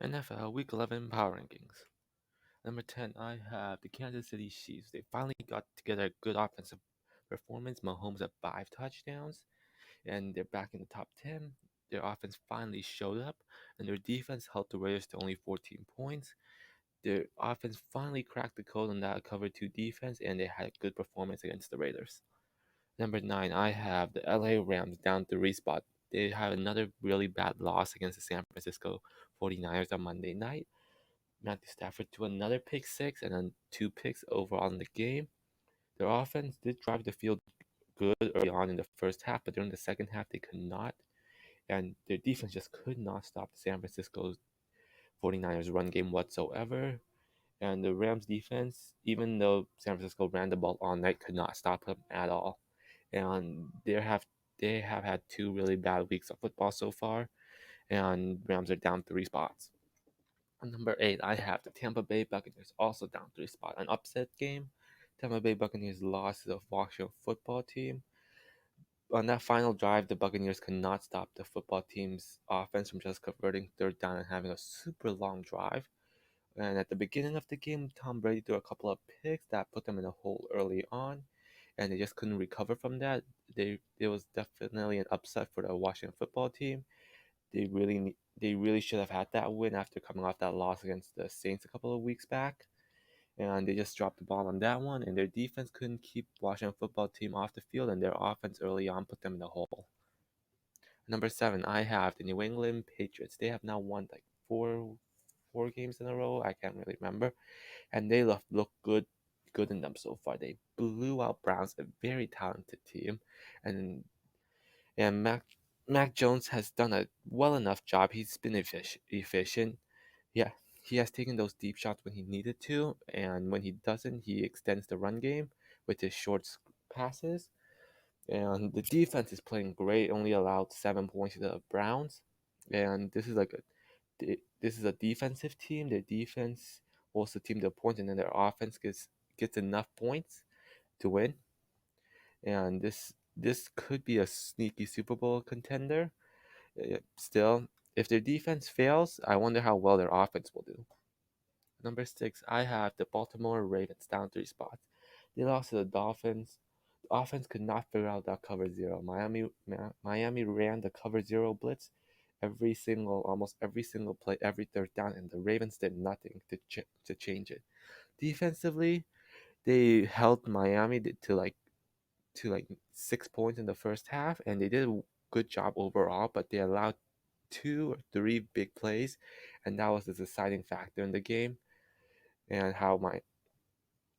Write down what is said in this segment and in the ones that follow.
NFL Week 11 Power Rankings. Number 10, I have the Kansas City Chiefs. They finally got together a good offensive performance. Mahomes had 5 touchdowns, and they're back in the top 10. Their offense finally showed up, and their defense held the Raiders to only 14 points. Their offense finally cracked the code on that cover 2 defense, and they had a good performance against the Raiders. Number 9, I have the LA Rams down 3 spot. They had another really bad loss against the San Francisco 49ers on Monday night. Matthew Stafford to another pick six and then 2 picks overall in the game. Their offense did drive the field good early on in the first half, but during the second half they could not. And their defense just could not stop the San Francisco 49ers run game whatsoever. And the Rams defense, even though San Francisco ran the ball all night, could not stop them at all. And they have had 2 really bad weeks of football so far, and Rams are down 3 spots. Number 8, I have the Tampa Bay Buccaneers also down 3 spot. An upset game. Tampa Bay Buccaneers lost to the Washington football team. On that final drive, the Buccaneers could not stop the football team's offense from just converting third down and having a super long drive. And at the beginning of the game, Tom Brady threw a couple of picks that put them in a hole early on, and they just couldn't recover from that. It was definitely an upset for the Washington football team. They really should have had that win after coming off that loss against the Saints a couple of weeks back, and they just dropped the ball on that one. And their defense couldn't keep Washington football team off the field, and their offense early on put them in the hole. Number 7, I have the New England Patriots. They have now won like four games in a row. I can't really remember, and they look good in them so far. They blew out Browns, a very talented team, and and Mac Jones has done a well enough job. He's been efficient. Yeah, he has taken those deep shots when he needed to, and when he doesn't, he extends the run game with his passes. And the defense is playing great. Only allowed 7 points to the Browns, and this is a defensive team. Their defense holds the team to a point, and then their offense gets enough points to win. And this could be a sneaky Super Bowl contender. Still, if their defense fails, I wonder how well their offense will do. Number 6, I have the Baltimore Ravens down 3 spots. They lost to the Dolphins. The offense could not figure out that cover zero. Miami ran the cover zero blitz almost every single play, every third down, and the Ravens did nothing to change it. Defensively, they held Miami to like 6 points in the first half, and they did a good job overall, but they allowed 2 or 3 big plays, and that was the deciding factor in the game. And how my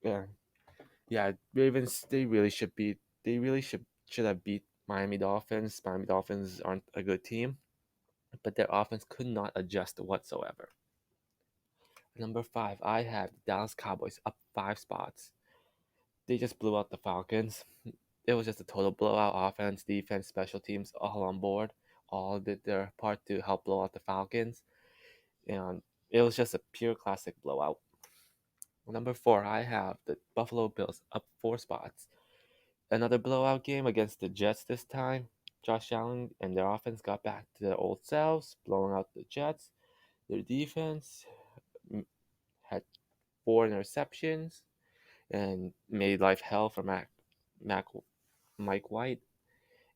yeah yeah Ravens, they really should have beat Miami Dolphins. Miami Dolphins aren't a good team, but their offense could not adjust whatsoever. Number 5, I have the Dallas Cowboys up 5 spots. They just blew out the Falcons. It was just a total blowout. Offense, defense, special teams, all on board. All did their part to help blow out the Falcons, and it was just a pure classic blowout. Number 4, I have the Buffalo Bills up 4 spots. Another blowout game against the Jets this time. Josh Allen and their offense got back to their old selves, blowing out the Jets. Their defense had 4 interceptions and made life hell for Mac Mike White.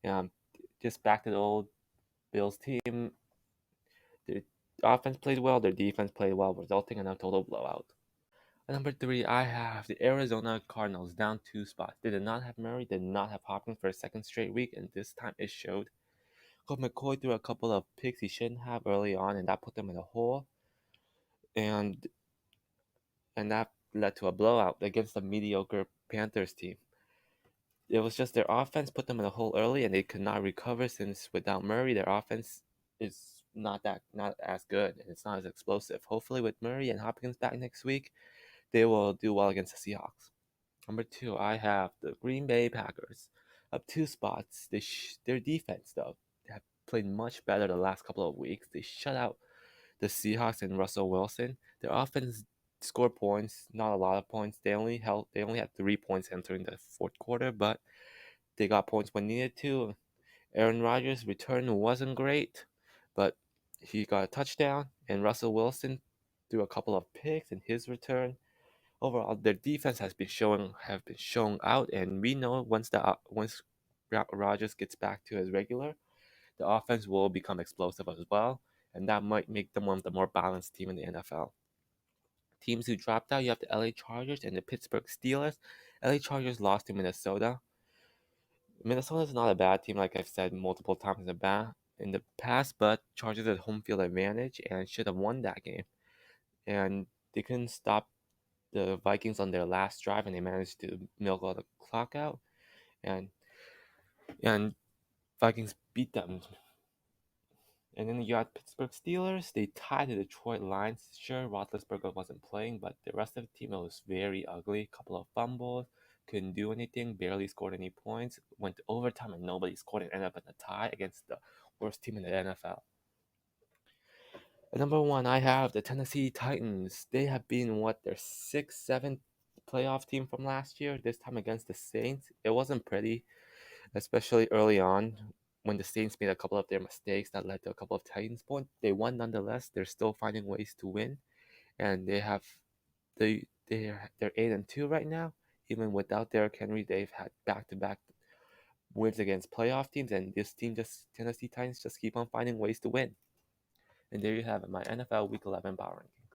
Um, just back to the old Bills team. Their offense played well, their defense played well, resulting in a total blowout. At number 3, I have the Arizona Cardinals down 2 spots. They did not have Murray, did not have Hopkins for a second straight week, and this time it showed. Colt McCoy threw a couple of picks he shouldn't have early on, and that put them in a hole. And that led to a blowout against a mediocre Panthers team. It was just their offense put them in a hole early, and they could not recover since without Murray, their offense is not as good and it's not as explosive. Hopefully, with Murray and Hopkins back next week, they will do well against the Seahawks. Number 2, I have the Green Bay Packers up 2 spots. Their defense, though, have played much better the last couple of weeks. They shut out the Seahawks and Russell Wilson. Their offense scored points, not a lot of points. They only had 3 points entering the fourth quarter, but they got points when needed to. Aaron Rodgers' return wasn't great, but He got a touchdown, and Russell Wilson threw a couple of picks in his return. Overall, their defense have been showing out, and we know once Rodgers gets back to his regular, the offense will become explosive as well, and that might make them one of the more balanced team in the NFL. Teams who dropped out, you have the LA Chargers and the Pittsburgh Steelers. LA Chargers lost to Minnesota. Minnesota is not a bad team, like I've said multiple times in the past, but Chargers had home field advantage and should have won that game. And they couldn't stop the Vikings on their last drive, and they managed to milk all the clock out. And and Vikings beat them. And then you got Pittsburgh Steelers. They tied the Detroit Lions. Sure, Roethlisberger wasn't playing, but the rest of the team, it was very ugly. Couple of fumbles, couldn't do anything, barely scored any points. Went to overtime and nobody scored and ended up in a tie against the worst team in the NFL. At number one, I have the Tennessee Titans. They have been their sixth, seventh playoff team from last year. This time against the Saints, it wasn't pretty, especially early on when the Saints made a couple of their mistakes that led to a couple of Titans points. They won nonetheless. They're still finding ways to win, and they're 8-2 right now. Even without Derrick Henry, they've had back-to-back wins against playoff teams, and this team, just Tennessee Titans, just keep on finding ways to win. And there you have it, my NFL Week 11 power ranking.